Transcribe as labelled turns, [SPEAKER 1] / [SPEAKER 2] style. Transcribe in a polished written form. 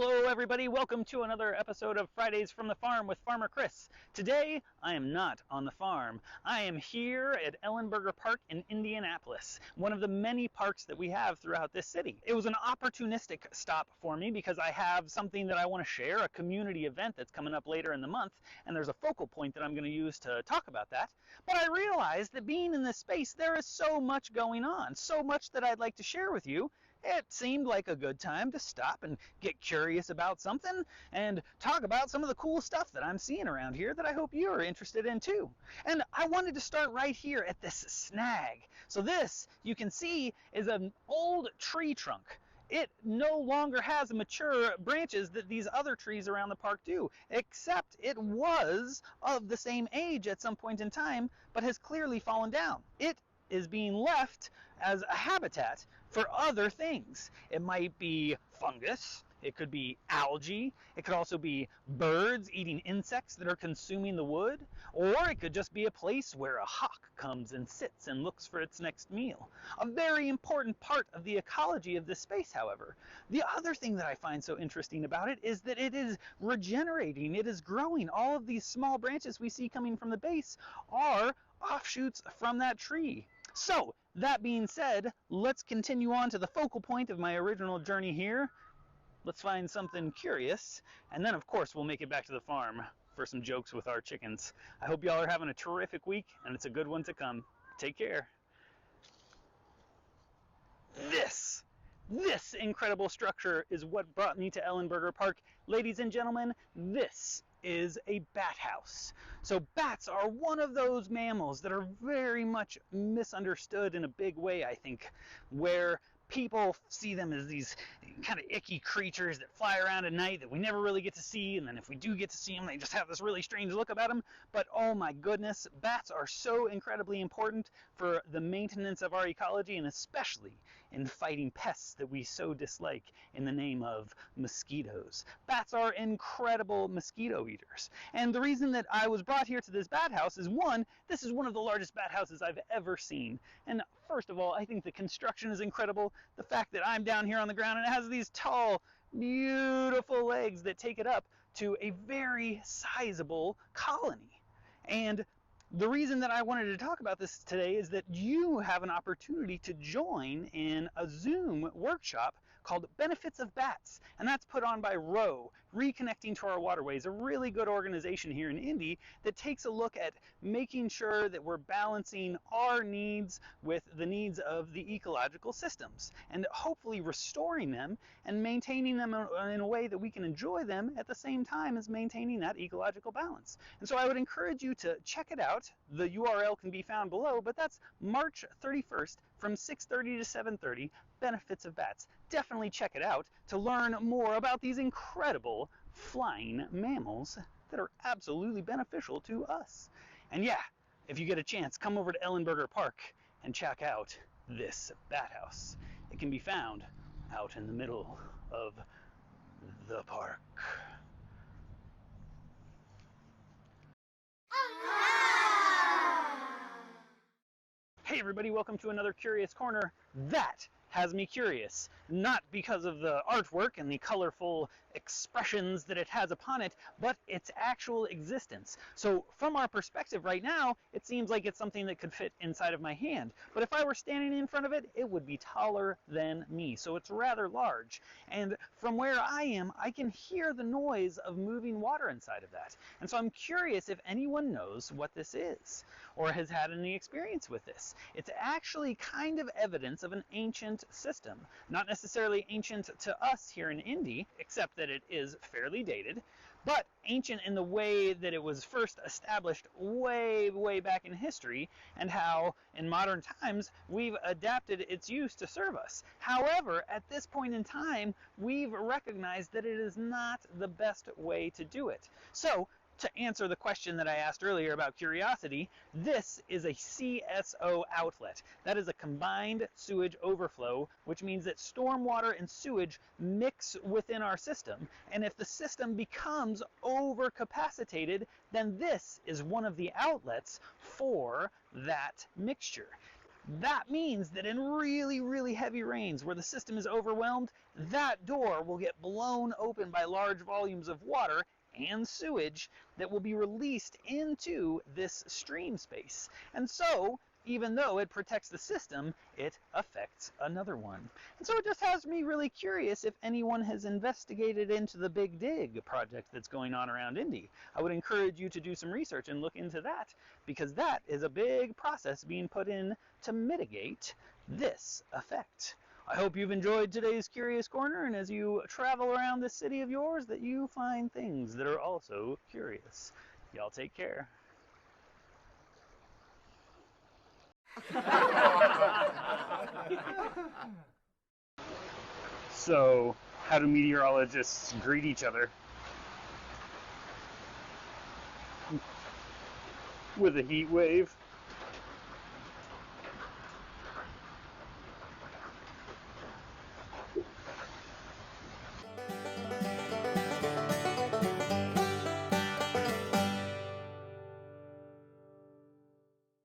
[SPEAKER 1] Hello everybody, welcome to another episode of Fridays from the Farm with Farmer Chris. Today, I am not on the farm. I am here at Ellenberger Park in Indianapolis, one of the many parks that we have throughout this city. It was an opportunistic stop for me because I have something that I want to share, a community event that's coming up later in the month, and there's a focal point that I'm going to use to talk about that. But I realized that being in this space, there is so much going on, so much that I'd like to share with you. It seemed like a good time to stop and get curious about something and talk about some of the cool stuff that I'm seeing around here that I hope you're interested in too. And I wanted to start right here at this snag. So this, you can see, is an old tree trunk. It no longer has mature branches that these other trees around the park do, except it was of the same age at some point in time, but has clearly fallen down. It is being left as a habitat for other things. It might be fungus, it could be algae, it could also be birds eating insects that are consuming the wood, or it could just be a place where a hawk comes and sits and looks for its next meal. A very important part of the ecology of this space, however. The other thing that I find so interesting about it is that it is regenerating, it is growing. All of these small branches we see coming from the base are offshoots from that tree. So, that being said, let's continue on to the focal point of my original journey here. Let's find something curious, and then of course we'll make it back to the farm for some jokes with our chickens. I hope y'all are having a terrific week, and it's a good one to come. Take care. This incredible structure is what brought me to Ellenberger Park. Ladies and gentlemen, this is a bat house. So bats are one of those mammals that are very much misunderstood in a big way, I think, where people see them as these kind of icky creatures that fly around at night that we never really get to see, and then if we do get to see them, they just have this really strange look about them. But oh my goodness, bats are so incredibly important for the maintenance of our ecology, and especially in fighting pests that we so dislike in the name of mosquitoes. Bats are incredible mosquito eaters. And the reason that I was brought here to this bat house is, one, this is one of the largest bat houses I've ever seen. And first of all, I think the construction is incredible. The fact that I'm down here on the ground and it has these tall, beautiful legs that take it up to a very sizable colony. And the reason that I wanted to talk about this today is that you have an opportunity to join in a Zoom workshop called Benefits of Bats, and that's put on by ROW, Reconnecting to Our Waterways, a really good organization here in Indy that takes a look at making sure that we're balancing our needs with the needs of the ecological systems, and hopefully restoring them and maintaining them in a way that we can enjoy them at the same time as maintaining that ecological balance. And so I would encourage you to check it out. The URL can be found below, but that's March 31st from 6:30 to 7:30, Benefits of Bats. Definitely check it out to learn more about these incredible flying mammals that are absolutely beneficial to us. And yeah, if you get a chance, come over to Ellenberger Park and check out this bat house. It can be found out in the middle of the park. Hey everybody, welcome to another Curious Corner. That has me curious, not because of the artwork and the colorful expressions that it has upon it, but its actual existence. So from our perspective right now, it seems like it's something that could fit inside of my hand. But if I were standing in front of it, it would be taller than me. So it's rather large. And from where I am, I can hear the noise of moving water inside of that. And so I'm curious if anyone knows what this is or has had any experience with this. It's actually kind of evidence of an ancient system. Not necessarily ancient to us here in Indy, except that it is fairly dated, but ancient in the way that it was first established way, way back in history, and how in modern times we've adapted its use to serve us. However, at this point in time, we've recognized that it is not the best way to do it. So, to answer the question that I asked earlier about curiosity, this is a CSO outlet. That is a combined sewage overflow, which means that stormwater and sewage mix within our system. And if the system becomes overcapacitated, then this is one of the outlets for that mixture. That means that in really, really heavy rains where the system is overwhelmed, that door will get blown open by large volumes of water and sewage that will be released into this stream space. And so, even though it protects the system, it affects another one. And so it just has me really curious if anyone has investigated into the Big Dig project that's going on around Indy. I would encourage you to do some research and look into that, because that is a big process being put in to mitigate this effect. I hope you've enjoyed today's Curious Corner, and as you travel around this city of yours, that you find things that are also curious. Y'all take care. So, how do meteorologists greet each other? With a heat wave?